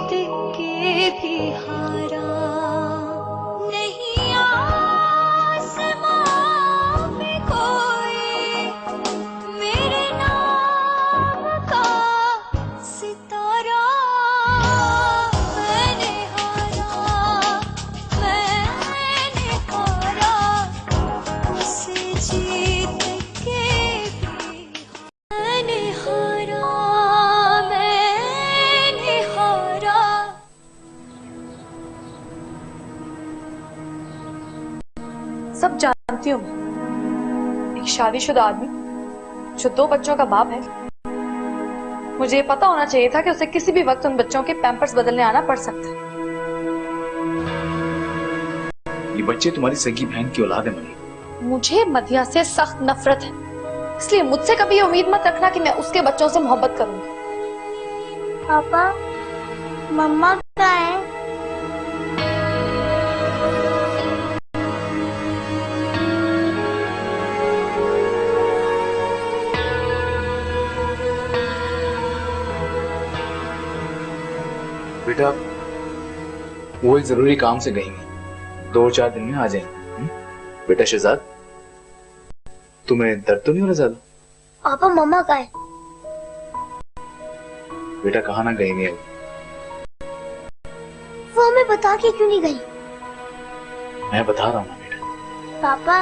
के भी हारा नहीं, आसमां में कोई मेरे नाम का सितारा। मैंने हारा उसे जीत के भी। मैंने हारा सब जानती हूँ, एक शादीशुदा आदमी जो 2 बच्चों का बाप है, मुझे ये पता होना चाहिए था कि उसे किसी भी वक्त उन बच्चों के पैम्पर्स बदलने आना पड़ सकता है। ये बच्चे तुम्हारी सगी बहन की औलाद है मनी। मुझे मधिया से सख्त नफरत है, इसलिए मुझसे कभी ये उम्मीद मत रखना कि मैं उसके बच्चों से मोहब्बत करूंगी। पापा, मम्मा कहाँ है? बेटा वो एक जरूरी काम से गई 2-4 दिन में आ जाएंगे। बेटा शहजाद, तुम्हें दर्द तो नहीं हो रहा ज्यादा? पापा, मम्मा कहाँ है? बेटा कहाँ ना गई है वो हमें बता के क्यों नहीं गई? मैं बता रहा हूँ ना बेटा। पापा,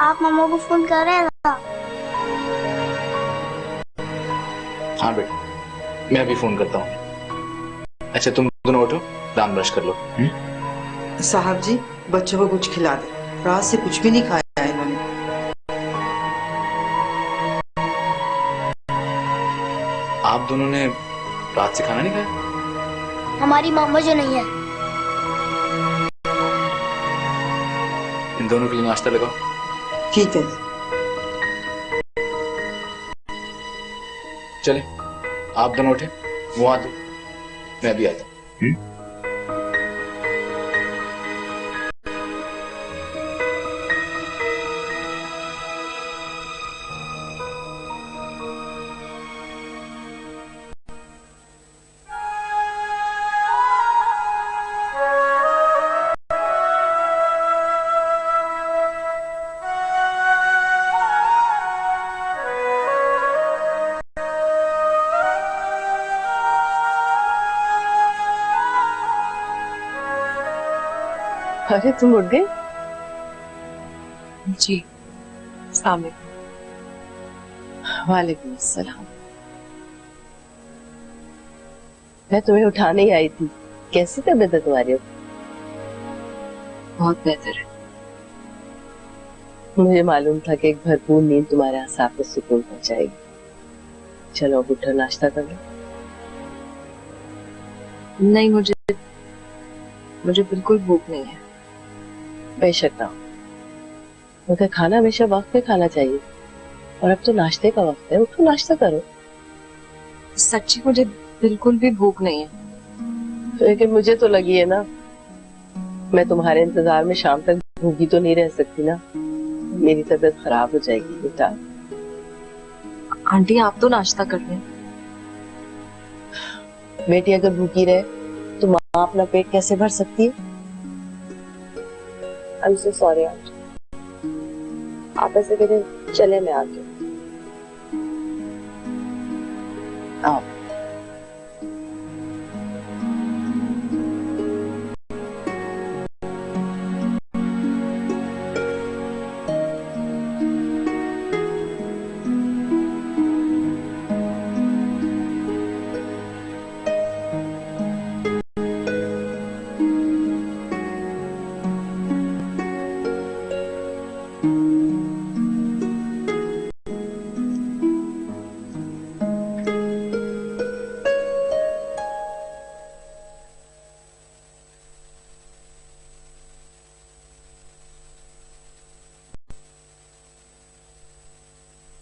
आप मम्मा को फोन कर रहे हैं ना? हाँ बेटा, मैं अभी फोन करता हूँ। अच्छा तुम दोनों उठो, दांत ब्रश कर लो। साहब जी, बच्चों को कुछ खिला दे, रात से कुछ भी नहीं खाया है इन्होंने। आप दोनों ने रात से खाना नहीं खाया? हमारी मामा जो नहीं है। इन दोनों के लिए नाश्ता लगाओ। ठीक है। चले, आप दोनों उठे, वो आ दो, मैं भी आता हूँ। अरे तुम उठ गए? जी, सामने। वालेकुम अस्सलाम। मैं तुम्हें उठाने ही आई थी। कैसी तबीयत है तुम्हारी? बहुत बेहतर है। मुझे मालूम था कि एक भरपूर नींद तुम्हारे आसाब को सुकून पहुंचाएगी। चलो उठो, नाश्ता कर लो। नहीं, मुझे बिल्कुल भूख नहीं है। बेशक ना हो, मगर खाना हमेशा वक्त पे खाना चाहिए, और अब तो नाश्ते का वक्त है। उठो, नाश्ता करो। सच्ची मुझे बिल्कुल भी भूख नहीं है। लेकिन मुझे तो लगी है ना, मैं तुम्हारे इंतजार में शाम तक भूखी तो नहीं रह सकती ना। मेरी तबीयत खराब हो जाएगी बेटा। आंटी, आप तो नाश्ता कर लें। बेटी अगर भूखी रहे तो माँ अपना पेट कैसे भर सकती है? I'm so sorry aunty. आप ऐसे करें, चले मैं आती हूँ। आओ।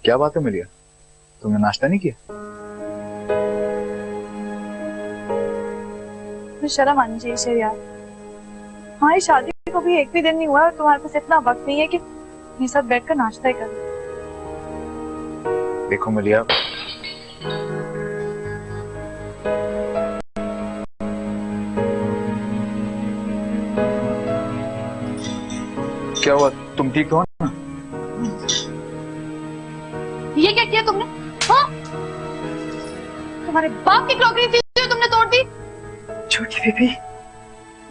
क्या बात है मिलिया, तुमने नाश्ता नहीं किया? तो शर्म आनी चाहिए शरियार। हमारी शादी को भी एक भी दिन नहीं हुआ और तुम्हारे पास इतना वक्त नहीं है कि मेरे साथ बैठकर नाश्ता ही कर। देखो मिलिया, क्या हुआ, तुम ठीक हो ना? ये क्या किया तुमने? हाँ? तुम्हारे बाप की क्रॉकरी थी जो तुमने तोड़ दी। छोटी बीबी,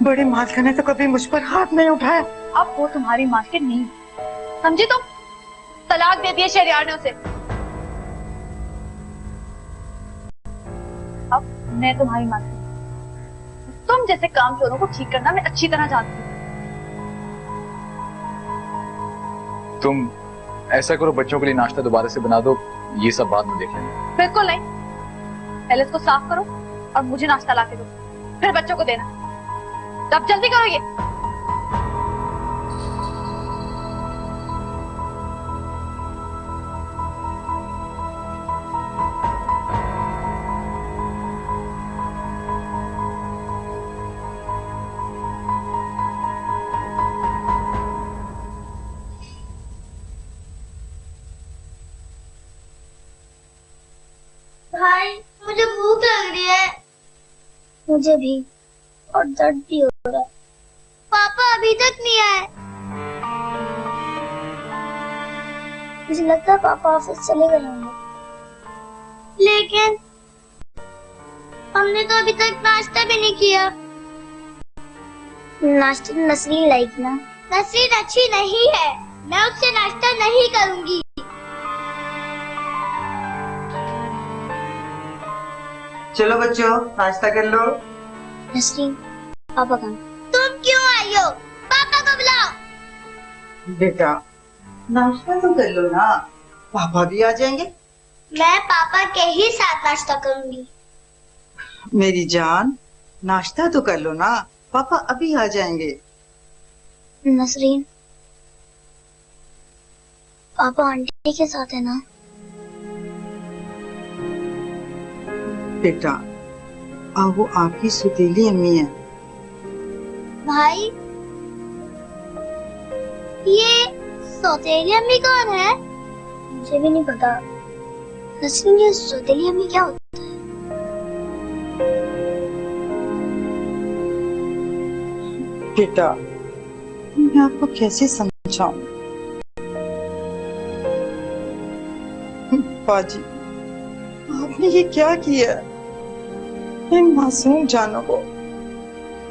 बड़े मालिका ने तो कभी मुझ पर हाथ नहीं उठाया। अब वो तुम्हारी मार्केट नहीं, समझी तुम? तलाक दे दिए शहरियार ने उसे। अब मैं तुम्हारी मार्केट, तुम जैसे काम चोरों को ठीक करना मैं अच्छी तरह जानती हूँ। तुम ऐसा करो, बच्चों के लिए नाश्ता दोबारा से बना दो, ये सब बाद में देख लेंगे। बिल्कुल नहीं, पहले इसको साफ करो और मुझे नाश्ता ला के दो, फिर बच्चों को देना। तो अब जल्दी करो ये। भाई मुझे भूख लग रही है। मुझे भी, और दर्द भी हो रहा है। पापा अभी तक नहीं आए। मुझे लगता है पापा ऑफिस चले गए होंगे। लेकिन हमने तो अभी तक नाश्ता भी नहीं किया। नाश्ता तो नसरीन लाइक ना। नसरीन अच्छी नहीं है, मैं उससे नाश्ता नहीं करूंगी। चलो बच्चों, नाश्ता कर लो। नसरीन, पापा कहाँ? तुम क्यों आई हो? पापा को बुलाओ। बेटा, नाश्ता तो कर लो ना, पापा भी आ जाएंगे। मैं पापा के ही साथ नाश्ता करूंगी। मेरी जान, नाश्ता तो कर लो ना, पापा अभी आ जाएंगे। नसरीन, पापा आंटी के साथ है ना? बेटा, अब वो आपकी सुतीली अम्मी है। भाई, ये सौतेली अम्मी कौन है? मुझे भी नहीं पता। नसरीन, ये सौतेली अम्मी क्या होती है? बेटा, मैं आपको कैसे समझाऊं? बाजी, आपने ये क्या किया? इन मासूम जानों को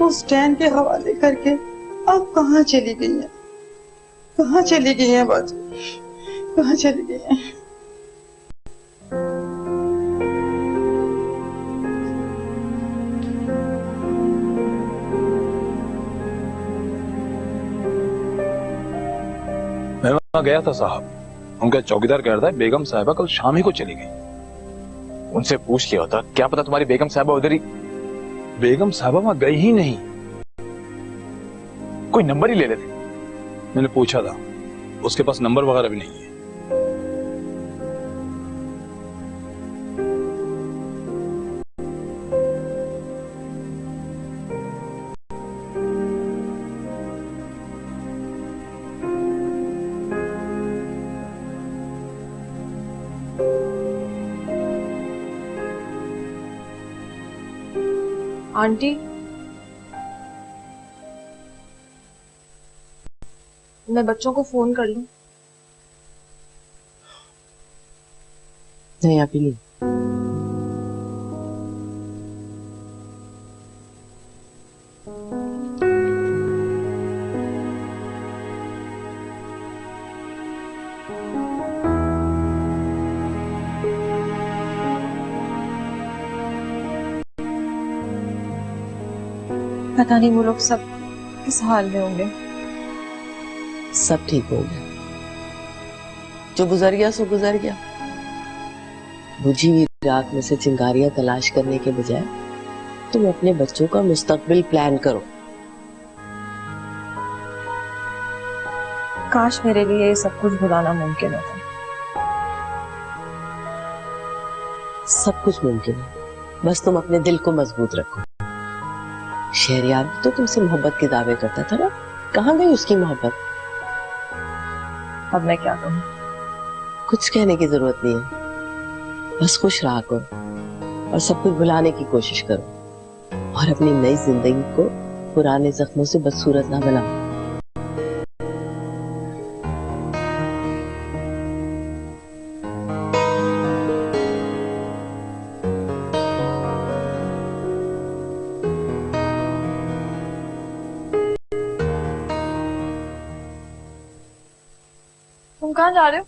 उस डैन के हवाले करके अब कहाँ चली गई है? कहाँ चली गई है बाजी? कहाँ चली गई है? मैं वहां गया था साहब, उनका चौकीदार कह रहा है बेगम साहिबा कल शाम ही को चली गई। उनसे पूछ लिया होता, क्या पता तुम्हारी बेगम साहबा उधर ही। बेगम साहिबा वहां गई ही नहीं। कोई नंबर ही ले लेते। मैंने पूछा था, उसके पास नंबर वगैरह भी नहीं है। आंटी, मैं बच्चों को फोन कर लूं? नहीं, अभी नहीं। पता नहीं वो लोग सब किस हाल में होंगे। सब ठीक हो गया, जो गुजर गया सो गुजर गया। बुझी हुई रात में से चिंगारियां तलाश करने के बजाय तुम अपने बच्चों का मुस्तकबिल प्लान करो। काश मेरे लिए ये सब कुछ भुलाना मुमकिन होता। सब कुछ मुमकिन है, बस तुम अपने दिल को मजबूत रखो। शहरियार तो तुमसे मोहब्बत के दावे करता था ना, कहाँ गई उसकी मोहब्बत? अब मैं क्या कहूँ? कुछ कहने की जरूरत नहीं है, बस खुश रहा करो और सब कुछ भुलाने की कोशिश करो और अपनी नई जिंदगी को पुराने जख्मों से बदसूरत ना बनाओ। तुम कहाँ जा रहे हो?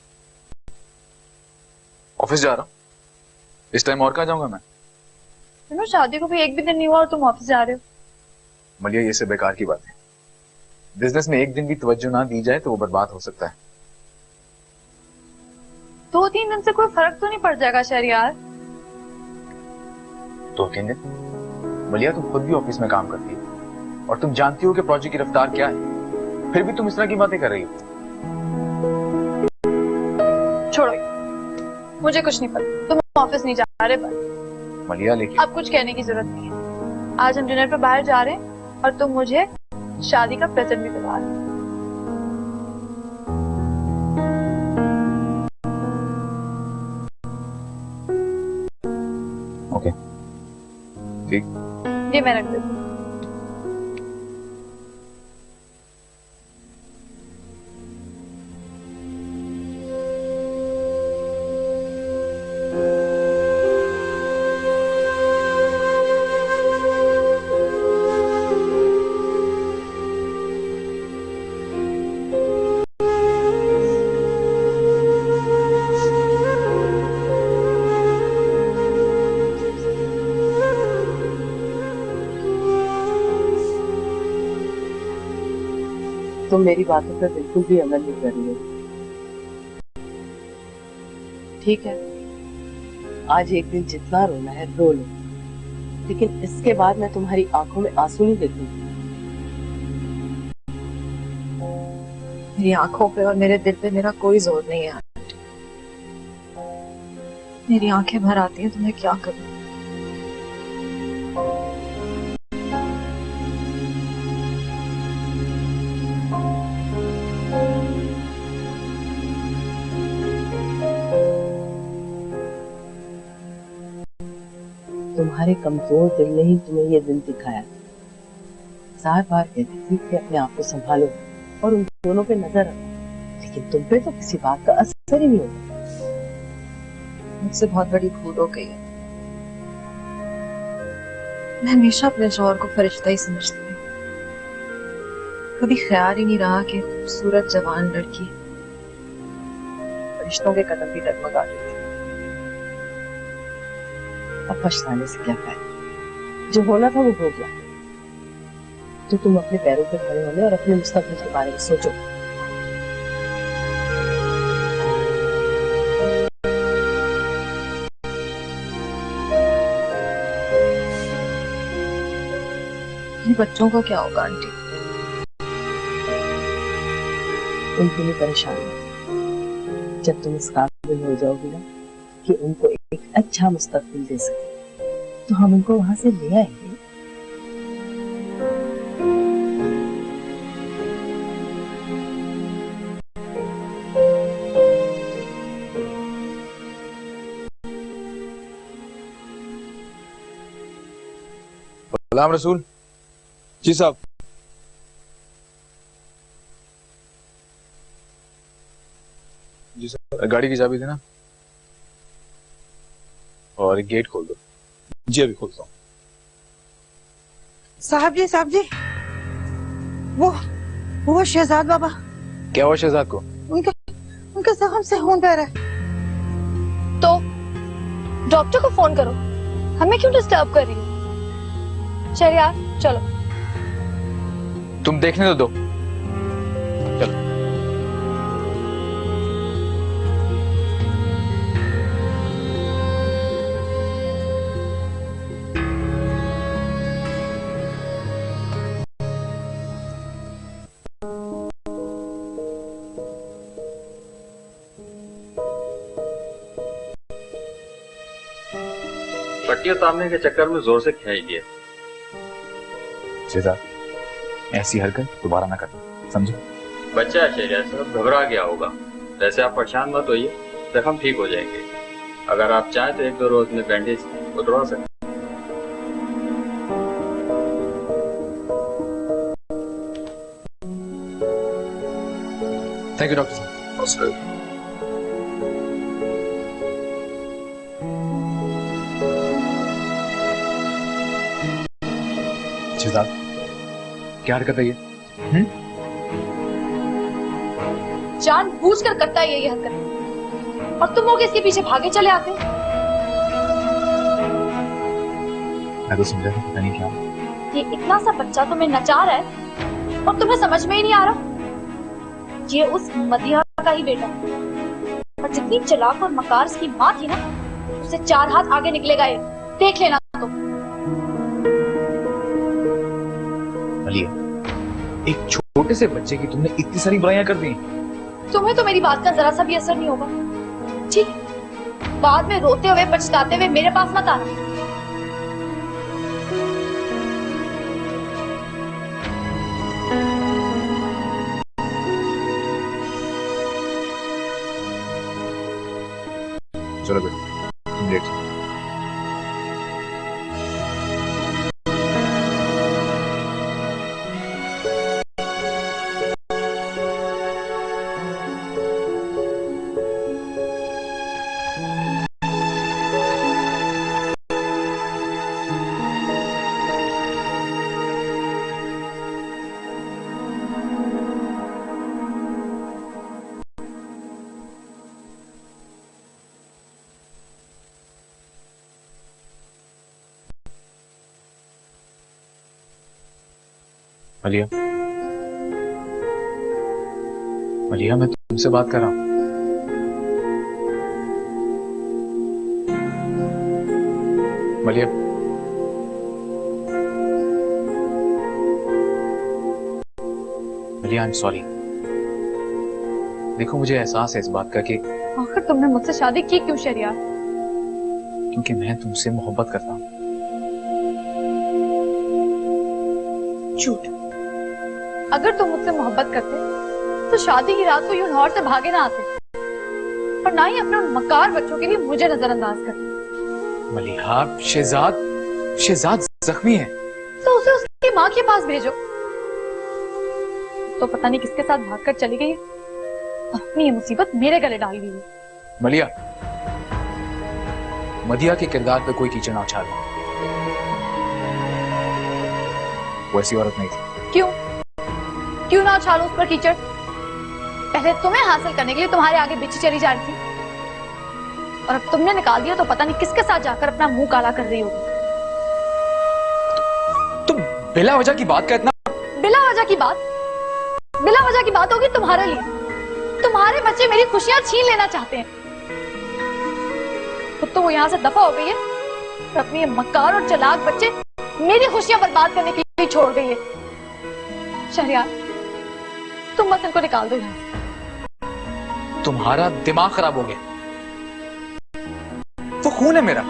ऑफिस जा रहा हूँ। इस टाइम और कहाँ जाऊंगा मैं? तुम्हें शादी को भी एक भी दिन नहीं हुआ और तुम ऑफिस जा रहे हो। मलिया, ये सब बेकार की बात है। बिजनेस में एक दिन भी तवज्जो ना दी जाए तो वो बर्बाद हो सकता है। 2-3 दिन से कोई फर्क तो नहीं पड़ जाएगा शहरियार। 2-3 दिन? मलिया, तुम खुद भी ऑफिस में काम करती हो और तुम जानती हो कि प्रोजेक्ट की रफ्तार क्या है, फिर भी तुम इस तरह की बातें कर रही हो। छोड़ो, मुझे कुछ नहीं पता। तुम ऑफिस नहीं जा रहे बस। मलिया, लेकिन अब कुछ कहने की जरूरत नहीं है। आज हम डिनर पे बाहर जा रहे हैं और तुम मुझे शादी का प्रेजेंट भी दिला रहे हो। ओके, ठीक। ये मैं रख देती हूँ। तुम मेरी बातों पर बिल्कुल भी अमल नहीं कर रही हो। ठीक है, आज एक दिन जितना रोना है रो लो, लेकिन इसके बाद मैं तुम्हारी आंखों में आंसू नहीं देखूंगी। मेरी आंखों पे और मेरे दिल पे मेरा कोई जोर नहीं है। मेरी आंखें भर आती हैं तो मैं क्या करूं? तुम्हारे कमजोर दिल ने ही तुम्हें ये दिन दिखाया। 1000 बार कहती थी कि अपने आप को संभालो और उन दोनों पे नजर रखो, लेकिन तुम पे तो किसी बात का असर ही नहीं होता। मुझसे बहुत बड़ी भूल हो गई है। मैं हमेशा अपने शौहर को फरिश्ता ही समझती हूँ। कभी ख्याल ही नहीं रहा कि खूबसूरत जवान लड़की फरिश्तों के कदम भी डगमगा देती है। अब पछताने से क्या फायदा? जो होना था वो हो गया। तो तुम अपने पैरों पे खड़े होने और अपने मुस्तकबिल के बारे में सोचो। ये बच्चों का क्या होगा आंटी? उनके लिए परेशान मत। जब तुम इस काबिल हो जाओगी ना कि उनको एक अच्छा मुस्तकबिल दे सके, तो हम उनको वहां से ले आएंगे। गुलाम रसूल। जी साहब। जी सर। गाड़ी की चाबी देना और गेट खोल दो। जी अभी खोलता हूँ। साहब जी, वो शहजाद बाबा, क्या हुआ शहजाद को? उनका जख्म से खून बह रहा है। तो डॉक्टर को फोन करो, हमें क्यों डिस्टर्ब कर रही हो? शहरियार चलो। तुम देखने तो दो। चलो। पट्टियां तामने के चक्कर में जोर से खींच दिए। शहजाद, ऐसी हरकत दोबारा ना करना, समझे? बच्चा है शहरियार साहब, घबरा गया होगा। वैसे आप परेशान मत होइए, जख्म ठीक हो जाएंगे। अगर आप चाहें तो 1-2 रोज में बैंडेज उतरवा सकते हैं। थैंक यू डॉक्टर साहब। शहजाद, क्या हरकत है ये? जानबूझकर करता है ये हरकत, और तुम लोग इसके पीछे भागे चले आते हो। मैं तो समझा पता नहीं क्या। ये इतना सा बच्चा तुम्हें नचा रहा है और तुम्हें समझ में ही नहीं आ रहा। ये उस मदिहा का ही बेटा है, और जितनी चालाक और मकार इसकी माँ थी ना, उससे 4 हाथ आगे निकलेगा ये, देख लेना तुम। मलिया, एक छोटे से बच्चे की तुमने इतनी सारी बुराइयां कर दी। तुम्हें तो मेरी बात का जरा सा भी असर नहीं होगा, ठीक? बाद में रोते हुए पछताते हुए मेरे पास मत आना। चलो बेटा, तुम लेट जाओ। मलिया, मलिया, मैं तुमसे बात कर रहा हूं। मलिया, मलिया, आई एम सॉरी। देखो, मुझे एहसास है इस बात का कि आखिर तुमने मुझसे शादी की क्यों शहरियार? क्योंकि मैं तुमसे मोहब्बत करता हूं। झूठ। अगर तुम मुझसे मोहब्बत करते तो शादी की रात को यूं लाहौर से भागे ना आते, और ना ही अपने उन मकार बच्चों के लिए मुझे नजरअंदाज करते। मलिहा, शहजाद जख्मी है, तो उसे उसकी माँ के पास भेजो। तो पता नहीं किसके साथ भागकर चली गई है, और अपनी ये मुसीबत मेरे गले डाल गई है। मलिया, मदिया के किरदार पे कोई कीचड़ ना उछाल। वो ऐसी औरत नहीं थी। क्यों ना उछालो उस पर कीचड़? पहले तुम्हें हासिल करने के लिए तुम्हारे आगे बिच्छी चली जा रही थी, और अब तुमने निकाल दिया तो पता नहीं किसके साथ जाकर अपना मुंह काला कर रही होगी। तुम बिला वजह की बात का इतना बिला वजह की बात होगी तुम्हारे लिए। तुम्हारे बच्चे मेरी खुशियां छीन लेना चाहते हैं, तो वो यहाँ से दफा हो गई है, और अपने ये मक्कार और चालाक बच्चे मेरी खुशियां बर्बाद करने के लिए छोड़ गई है। शहरियार, तुम बस इनको निकाल दो यहाँ से। तुम्हारा दिमाग खराब हो गया। वो खून है मेरा।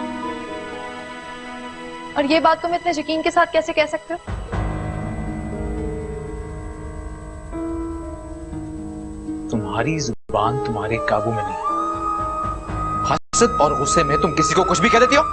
और ये बात तुम इतने यकीन के साथ कैसे कह सकते हो? तुम्हारी जुबान तुम्हारे काबू में नहीं। हसद और गुस्से में तुम किसी को कुछ भी कह देती हो।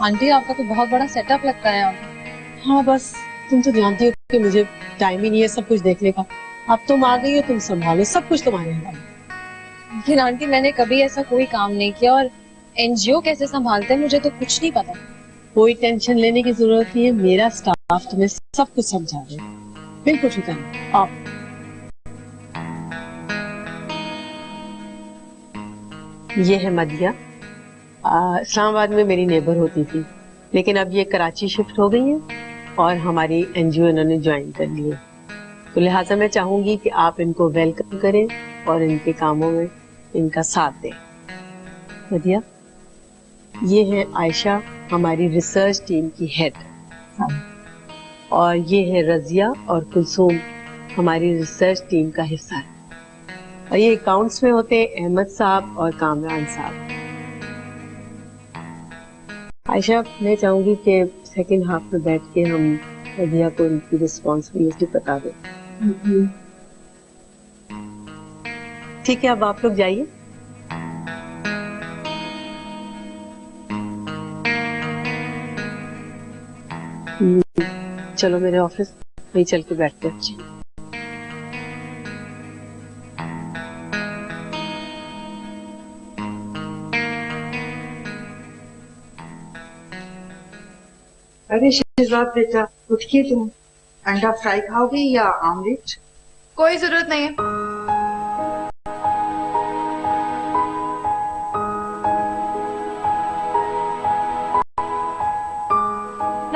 आंटी, आपका तो बहुत बड़ा सेटअप लगता है। हाँ, बस तुम तो जानती हो कि मुझे टाइम ही नहीं है सब कुछ देखने का। अब तुम आ गई हो, तुम संभालो, सब कुछ तुम्हारे हवाले। लेकिन आंटी, मैंने कभी ऐसा कोई काम नहीं किया, और एनजीओ कैसे संभालते हैं मुझे तो कुछ नहीं पता। कोई टेंशन लेने की जरूरत नहीं है, मेरा स्टाफ तुम्हें सब कुछ समझा दे। बिल्कुल फिक्र नहीं। आप ये है मदिया, इस्लामाबाद में मेरी नेबर होती थी, लेकिन अब ये कराची शिफ्ट हो गई है और हमारी एनजीओ इन्होंने ज्वाइन कर ली है। तो लिहाजा मैं चाहूंगी कि आप इनको वेलकम करें और इनके कामों में इनका साथ दें। नदिया, ये है आयशा, हमारी रिसर्च टीम की हेड, और ये है रजिया और कुलसूम, हमारी रिसर्च टीम का हिस्सा है। और ये अकाउंट्स में होते हैं अहमद साहब और कामरान साहब। आयशा, मैं चाहूंगी कि सेकंड हाफ में बैठ के हम नदिया को उनकी रिस्पॉन्सिबिलिटी बता दें। ठीक है, अब आप लोग जाइए। चलो मेरे ऑफिस वहीं चल के बैठते हैं। अरे शहजाद बेटा, उठिए, तुम अंडा फ्राई खाओगे या ऑमलेट? कोई जरूरत नहीं है।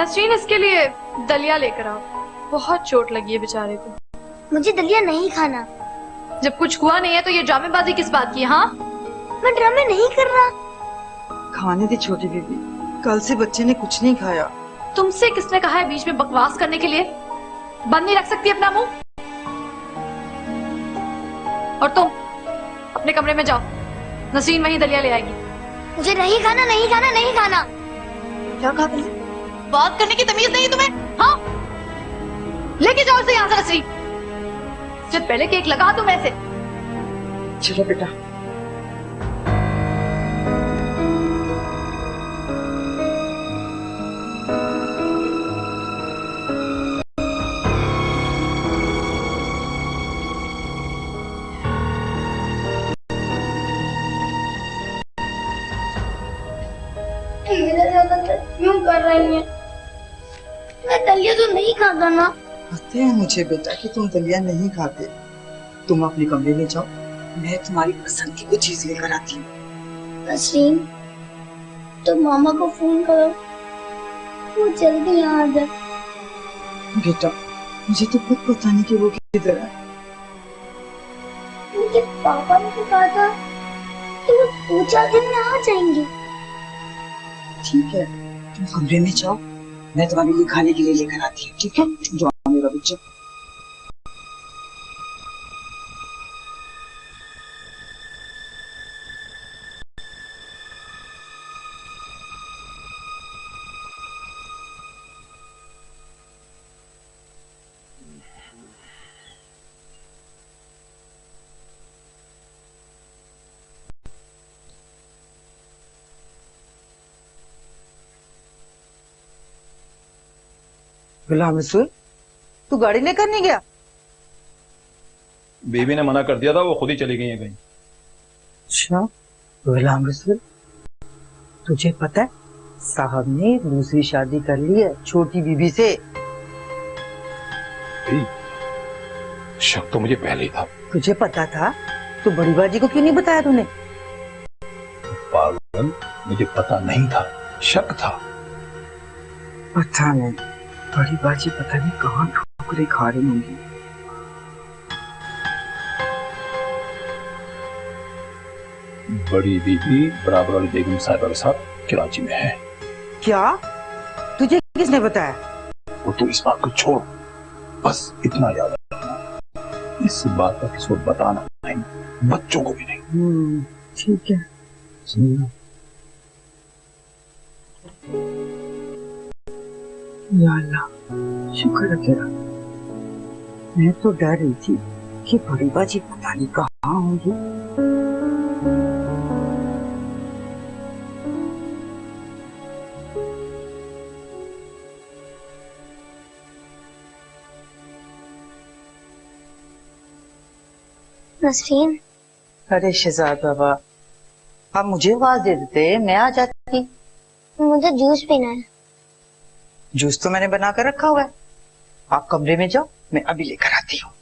नसरीन, इसके लिए दलिया लेकर आओ, बहुत चोट लगी है बेचारे को। मुझे दलिया नहीं खाना। जब कुछ हुआ नहीं है तो ये ड्रामेबाजी किस बात की है? हाँ, मैं ड्रामे नहीं कर रहा। खाने दी छोटी बीबी, कल से बच्चे ने कुछ नहीं खाया। तुमसे किसने कहा है बीच में बकवास करने के लिए? बंद नहीं रख सकती अपना मुंह? और तुम अपने कमरे में जाओ, नसरीन वहीं दलिया ले आएगी। मुझे नहीं खाना, नहीं खाना, नहीं खाना। क्या कहा तुमने? बात करने की तमीज नहीं तुम्हें? हाँ, लेके जाओ इसे यहाँ से नसरीन। जब पहले केक लगा तुम ऐसे। चलो बेटा। मेरे ज्यादा क्यों कर रही है? मैं दलिया तो नहीं खाता ना। पता है मुझे बेटा कि तुम दलिया नहीं खाते। तुम अपने कमरे में जाओ, मैं तुम्हारी पसंद की कुछ चीज लेकर आती हूँ। नसरीन, तो मामा को फोन करो, वो जल्दी यहाँ आ जाए। बेटा, मुझे तो खुद पता नहीं कि वो किधर है। उनके पापा ने तो कहा था कि वो 2-4 दिन में आ जाएंगे। ठीक है, तुम कमरे में जाओ, मैं तुम्हारे लिए खाने के लिए लेकर आती हूँ। ठीक है, जाओ मेरा बच्चा। गुलाम रसूल, तू गाड़ी लेकर नहीं गया? बीवी ने मना कर दिया था, वो खुद ही चली गई है कहीं। अच्छा गुलाम रसूल, तुझे पता है साहब ने दूसरी शादी कर ली है छोटी बीबी से। शक तो मुझे पहले ही था। तुझे पता था तो बड़ी बाजी को क्यों नहीं बताया तूने? पागल, मुझे पता नहीं था, शक था। पता नहीं, बड़ी बाजी पता नहीं कहाँ ठोकरें खा रही होंगी। बड़ी बीबी बराबर वाली बेगम साहिबा के साथ कराची में है। क्या? तुझे किसने बताया? वो तो इस बात को छोड़, बस इतना याद रखना, इस बात का किसी को बताना नहीं, बच्चों को भी नहीं। ठीक है। या अल्लाह, शुक्र है तेरा। मैं तो डर रही थी कि बड़ी बाजी पता नहीं कहाँ होंगी। नसरीन, अरे शहजाद बाबा, आप मुझे आवाज दे देते, मैं आ जाती। मुझे जूस पीना है। जूस तो मैंने बना कर रखा हुआ है, आप कमरे में जाओ, मैं अभी लेकर आती हूँ।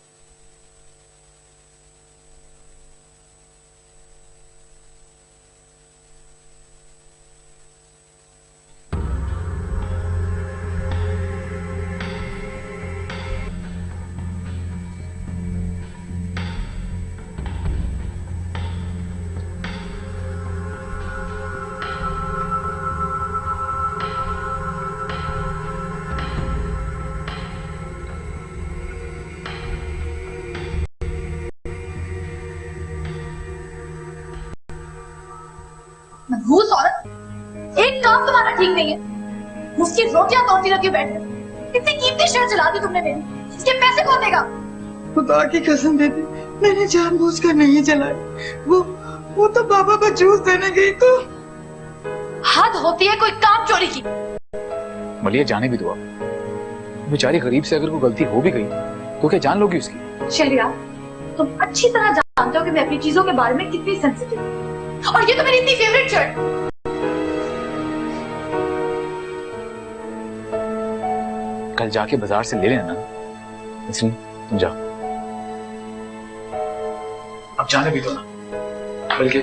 मनहूस औरत, एक काम तुम्हारा ठीक नहीं है। उसकी रोटियां तोड़ती रहती हो बैठ कर। इतनी कीमती शर्ट जला दी तुमने मेरी, इसके पैसे कौन देगा? खुदा की कसम देती, मैंने जानबूझकर नहीं जलाई। वो तो पापा को जूस देने गई तो। हद होती है कोई काम चोरी की। मलिया जाने भी दो आप, बेचारी गरीब से अगर कोई गलती हो भी गई तो क्या जान लोगी उसकी? शहरियार, तुम अच्छी तरह जानते हो कि मैं अपनी चीजों के बारे में कितनी सेंसिटिव हूँ, और ये तो मेरी इतनी फेवरेट शर्ट। कल जाके बाजार से ले लेना नसरीन, तुम जाओ। अब जाने भी दो ना, बल्कि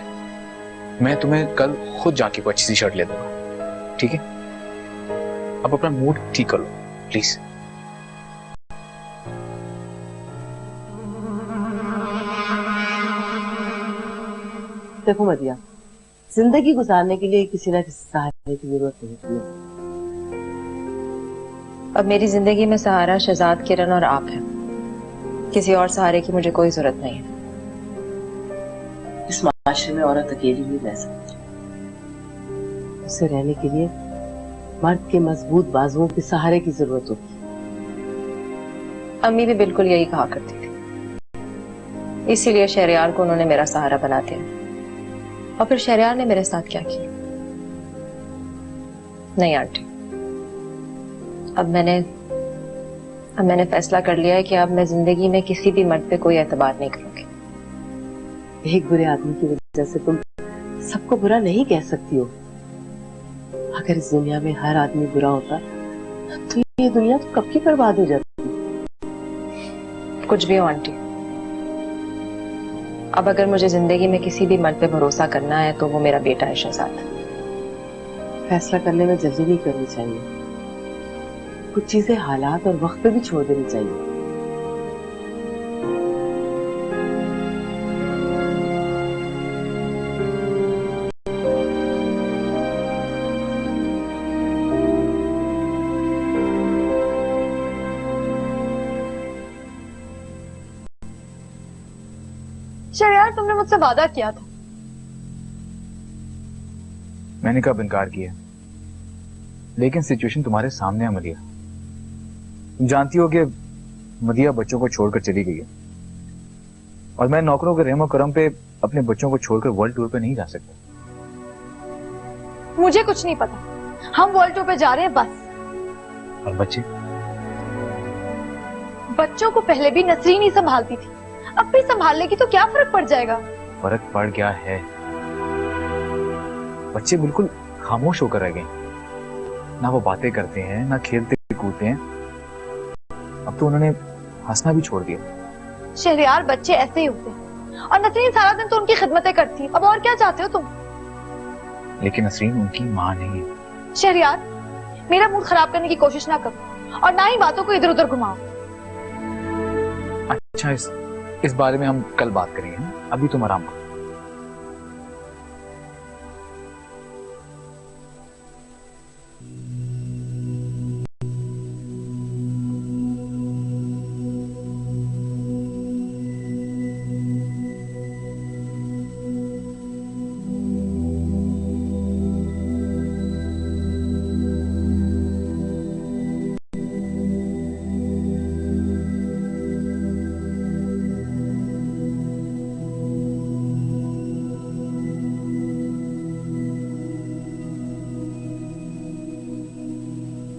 मैं तुम्हें कल खुद जाके कोई अच्छी सी शर्ट ले दूंगा, ठीक है? अब अपना मूड ठीक कर लो प्लीज। देखो मदिया, जिंदगी गुजारने के लिए किसी ना किसी सहारे की जरूरत होती है। अब मेरी जिंदगी में सहारा शहजाद, किरण और आप हैं। किसी और सहारे की मुझे कोई जरूरत नहीं है। इस माशरे में औरत अकेली नहीं रह सकती। उसे रहने के लिए मर्द के मजबूत बाजुओं के सहारे की जरूरत होती है। अम्मी भी बिल्कुल यही कहा करती थी, इसीलिए शहरयार को उन्होंने मेरा सहारा बना दिया। और फिर शहरयार ने मेरे साथ क्या किया? नहीं आंटी, अब मैंने फैसला कर लिया है कि अब मैं जिंदगी में किसी भी मर्द पे कोई एतबार नहीं करूंगी। एक बुरे आदमी की वजह से तुम सबको बुरा नहीं कह सकती हो। अगर इस दुनिया में हर आदमी बुरा होता तो ये दुनिया तो कब की बर्बाद हो जाती। कुछ भी हो आंटी, अब अगर मुझे जिंदगी में किसी भी मर्द पे भरोसा करना है तो वो मेरा बेटा है शहजाद। फैसला करने में जल्दी नहीं करनी चाहिए। कुछ चीजें हालात और वक्त पे भी छोड़ देनी चाहिए। शहरयार, तुमने मुझसे वादा किया था। मैंने कब इनकार किया? लेकिन सिचुएशन तुम्हारे सामने है मलिया। तुम जानती हो कि मदिया बच्चों को छोड़कर चली गई है, और मैं नौकरों के रहमो करम पे अपने बच्चों को छोड़कर वर्ल्ड टूर पे नहीं जा सकता। मुझे कुछ नहीं पता, हम वर्ल्ड टूर पे जा रहे हैं बस। और बच्चों को पहले भी नसरीन ही संभालती थी, अब भी संभाल लेगी तो क्या फर्क पड़ जाएगा? फर्क पड़ गया है। बच्चे बिल्कुल खामोश होकर रह गए, ना वो बातें करते हैं ना खेलते कूदते हैं। अब तो उन्होंने हंसना भी छोड़ दिया। शहरयार, बच्चे ऐसे ही होते हैं, और नसरीन सारा दिन तो उनकी खिदमतें करती है। अब और क्या चाहते हो तुम? लेकिन नसरीन उनकी माँ नहीं है। शहरयार, मेरा मूड खराब करने की कोशिश ना करो, और ना ही बातों को इधर उधर घुमाओ। अच्छा, इस बारे में हम कल बात करेंगे, अभी तुम आराम करो।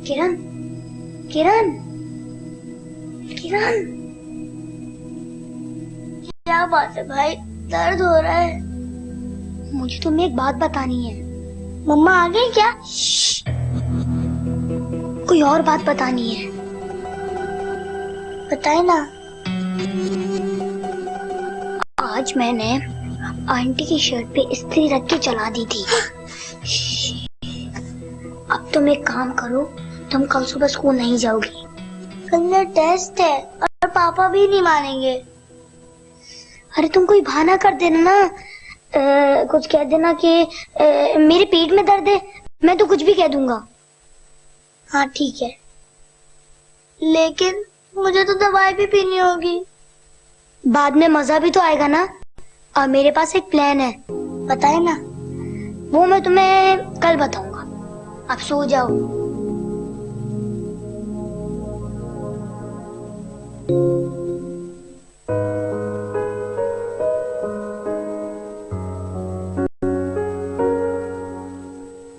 किरण, किरण, किरण, क्या बात है भाई? दर्द हो रहा है। मुझे तुम्हें एक बात बतानी है। मम्मा आ गई क्या? कोई और बात बतानी है, बताए ना। आज मैंने आंटी की शर्ट पे इस्त्री रख के चला दी थी। अब तुम एक काम करो, तुम कल सुबह स्कूल नहीं जाओगी। कल मेरा टेस्ट है और पापा भी नहीं मानेंगे। अरे तुम कोई बहाना कर देना ना, कुछ कह देना कि मेरे पेट में दर्द है, मैं तो कुछ भी कह दूंगा। हाँ ठीक है, लेकिन मुझे तो दवाई भी पीनी होगी। बाद में मजा भी तो आएगा ना। और मेरे पास एक प्लान है, बताए ना। वो मैं तुम्हें कल बताऊंगा। आप सो जाओ।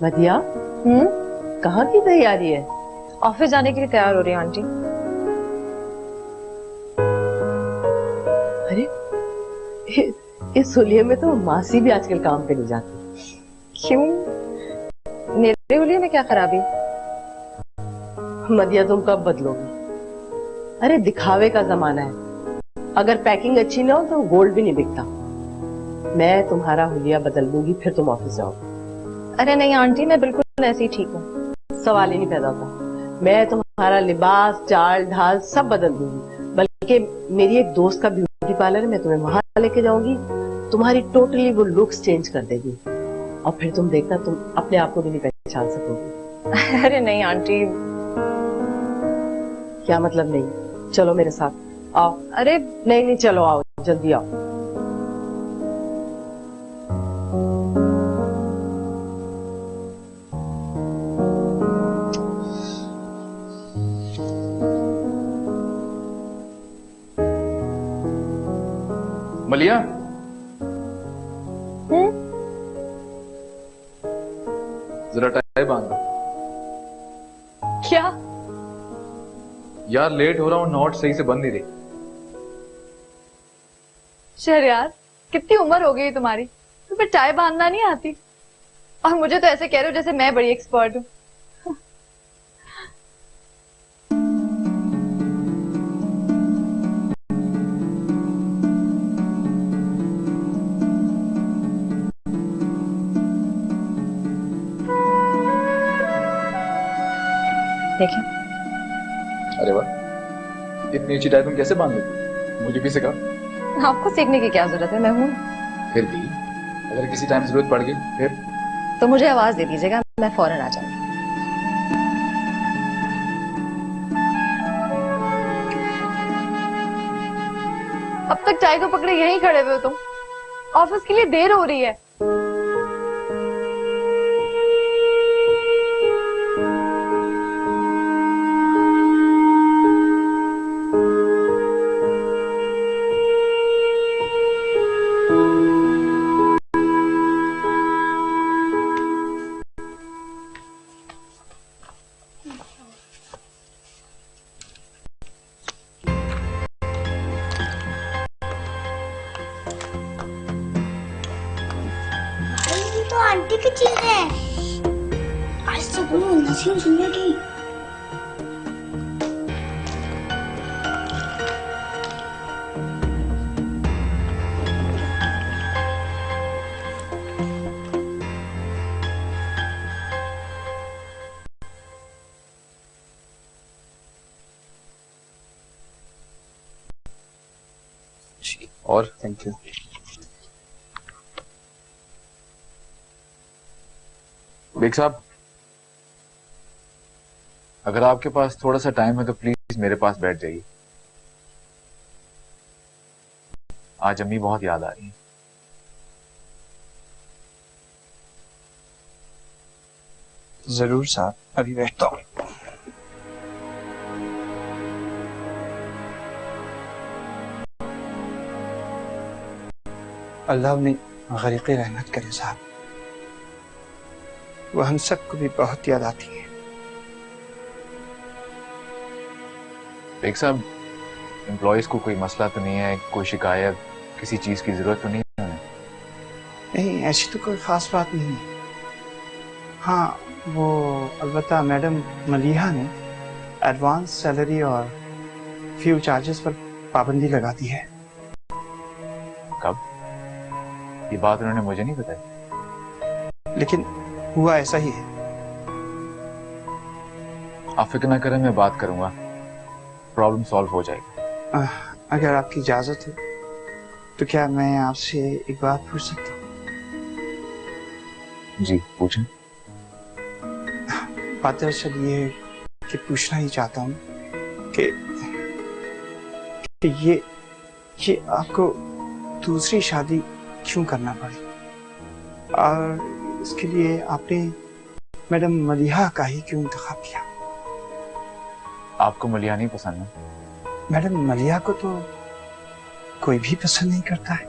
मदिया, कहाँ की तैयारी है? ऑफिस जाने के लिए तैयार हो रही है आंटी। अरे इस हुलिये में तो मासी भी आजकल काम पे नहीं जाती। क्यों? मेरे हुलिये में क्या खराबी? मदिया तुम कब बदलोगी? अरे दिखावे का जमाना है। अगर पैकिंग अच्छी ना हो तो गोल्ड भी नहीं बिकता। मैं तुम्हारा हुलिया बदल दूंगी, फिर तुम ऑफिस जाओगी। अरे नहीं आंटी, मैं बिल्कुल ऐसे ही ठीक हूँ। सवाल ही नहीं पैदा होता। मैं तुम्हारा लिबास, चाल ढाल सब बदल दूंगी। बल्कि मेरी एक दोस्त का ब्यूटी पार्लर है, मैं तुम्हें वहां लेके जाऊंगी। तुम्हारी टोटली वो लुक्स चेंज कर देगी और फिर तुम देखना, तुम अपने आप को भी नहीं पहचान सकोगी। अरे नहीं आंटी। क्या मतलब नहीं? चलो मेरे साथ आओ। अरे नहीं नहीं, चलो आओ, जल्दी आओ। मलिया, जरा टाई बांध लो। क्या? यार लेट हो रहा हूँ, नोट सही से बंद नहीं रही। शहरयार, कितनी उम्र हो गई तुम्हारी, तुम्हें टाई बांधना नहीं आती? और मुझे तो ऐसे कह रहे हो जैसे मैं बड़ी एक्सपर्ट हूँ। देखिए, अरे वाह, इतनी ऊंची टाई तुम कैसे बांध लेती? मुझे भी सिखा। आपको सीखने की क्या जरूरत है, मैं हूँ। फिर भी अगर किसी टाइम जरूरत पड़ गई फिर? तो मुझे आवाज दे दीजिएगा, मैं फौरन आ जाऊंगी। अब तक टाई को पकड़े यहीं खड़े हुए हो तुम। ऑफिस के लिए देर हो रही है। तो आंटी की चीज है। आज तो बोलो नसीब जिंदगी। और थैंक यू। बेग साहब, अगर आपके पास थोड़ा सा टाइम है तो प्लीज मेरे पास बैठ जाइए। आज अम्मी बहुत याद आ रही है। जरूर साहब, अभी बैठता हूँ। अल्लाह उन्हें गरीक़े रहमत करे साहब। वो हम सबको भी बहुत याद आती है। बेग साहब, एम्प्लॉयज को कोई मसला तो नहीं है, कोई शिकायत, किसी चीज की जरूरत तो नहीं है उन्हें? नहीं, ऐसी तो कोई खास बात नहीं है। हाँ, वो अलबत्ता मैडम मलिहा ने एडवांस सैलरी और फ्यू चार्जेस पर पाबंदी लगा दी है। कब? ये बात उन्होंने मुझे नहीं बताई। लेकिन हुआ ऐसा ही है। आप फिक्र ना करें, मैं बात करूंगा, प्रॉब्लम सॉल्व हो जाएगी। अगर आपकी इजाजत हो तो क्या मैं आपसे एक बात पूछ सकता हूँ? जी पूछें। बात दरअसल ये कि पूछना ही चाहता हूँ कि ये आपको दूसरी शादी क्यों करना पड़ी, और इसके लिए आपने मैडम मलिहा का ही क्यों इंतखाब किया? आपको मलिया नहीं पसंद है? मैडम मलिहा को तो कोई भी पसंद नहीं करता है।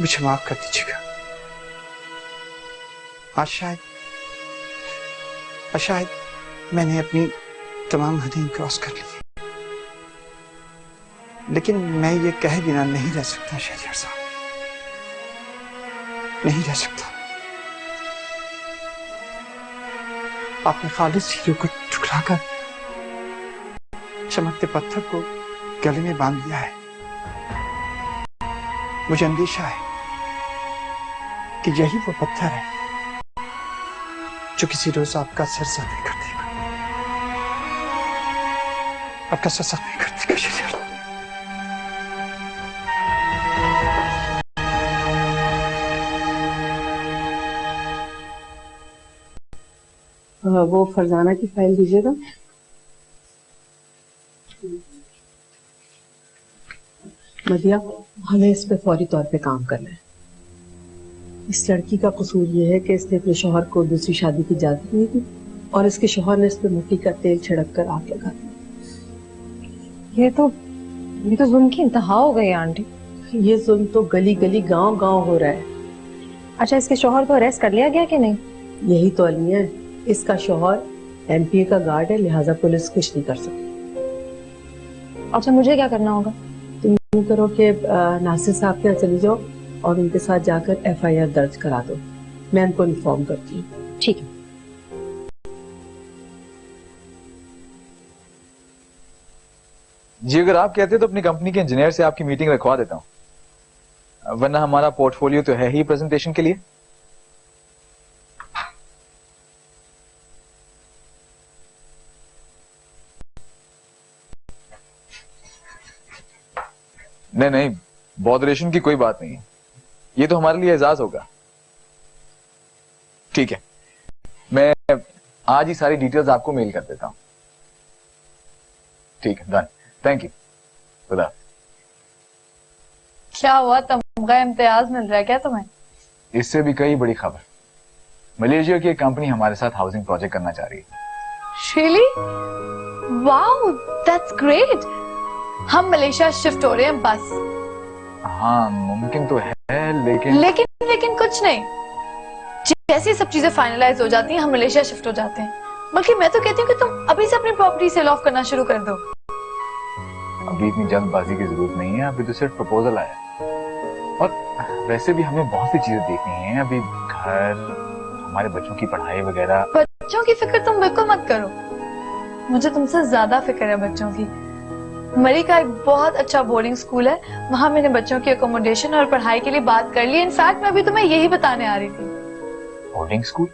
मुझे माफ कर दीजिएगा। आज शायद मैंने अपनी तमाम हदें क्रॉस कर ली है। लेकिन मैं ये कहे बिना नहीं रह सकता शहरियार साहब, नहीं रह सकता। आपने खालिद हीरो को ठुकराकर चमकते पत्थर को गले में बांध लिया है। मुझे अंदेशा है कि यही वो पत्थर है जो किसी रोज आपका सर ज़ख्मी कर देगा, आपका सर ज़ख्मी कर देगा शहरियार। वो फरजाना की फाइल दीजिएगा। मदिया, हमें इस पे फौरी तौर पे काम करना है। इस लड़की का कसूर ये है कि इसने अपने शौहर को दूसरी शादी की इजाजत नहीं दी और इसके शौहर ने इस पे मिट्टी का तेल छिड़क कर आग लगा दी। ये तो जुल्म की इंतहा हो गई आंटी। ये जुल्म तो गली गली गांव गांव हो रहा है। अच्छा, इसके शौहर को अरेस्ट कर लिया गया कि नहीं? यही तो अलमिया है। इसका शौहर एमपीए का गार्ड है, लिहाजा पुलिस कुछ नहीं कर सकती। अच्छा, मुझे क्या करना होगा? तुम यूं करो कि नासिर साहब के यहाँ चली जाओ और उनके साथ जाकर एफआईआर दर्ज करा दो। मैं उनको इन्फॉर्म करती हूँ। ठीक है। जी, अगर आप कहते तो अपनी कंपनी के इंजीनियर से आपकी मीटिंग रखवा देता हूं, वरना हमारा पोर्टफोलियो तो है ही प्रेजेंटेशन के लिए। नहीं, बॉदरेशन की कोई बात नहीं है, ये तो हमारे लिए एजाज होगा। ठीक है, मैं आज ही सारी डिटेल्स आपको मेल कर देता हूं। ठीक है, डन। Thank you. खुदा। क्या हुआ, तमगा इम्तियाज मिल रहा है क्या तुम्हें? इससे भी कई बड़ी खबर, मलेशिया की एक कंपनी हमारे साथ हाउसिंग प्रोजेक्ट करना चाह रही है। Really? Wow, that's great. हम मलेशिया शिफ्ट हो रहे हैं बस। हाँ, मुमकिन तो है, लेकिन कुछ नहीं। जैसे सब चीजें फाइनलाइज हो जाती हैं, हम मलेशिया शिफ्ट हो जाते हैं। बल्कि मैं तो कहती हूँ कि तुम अभी से अपनी प्रॉपर्टी सेल ऑफ करना शुरू कर दो। अभी इतनी जल्दबाजी की जरूरत नहीं है, अभी तो सिर्फ प्रपोजल आया। और वैसे भी हमें बहुत सी चीजें देखनी है, अभी घर, हमारे बच्चों की पढ़ाई वगैरह। बच्चों की फिक्र तुम बिल्कुल मत करो, मुझे तुमसे ज्यादा फिक्र है बच्चों की। मरी का एक बहुत अच्छा बोर्डिंग स्कूल है, वहां मैंने बच्चों की अकोमोडेशन और पढ़ाई के लिए बात कर ली। इनफैक्ट मैं अभी तुम्हें यही बताने आ रही थी। Boarding school?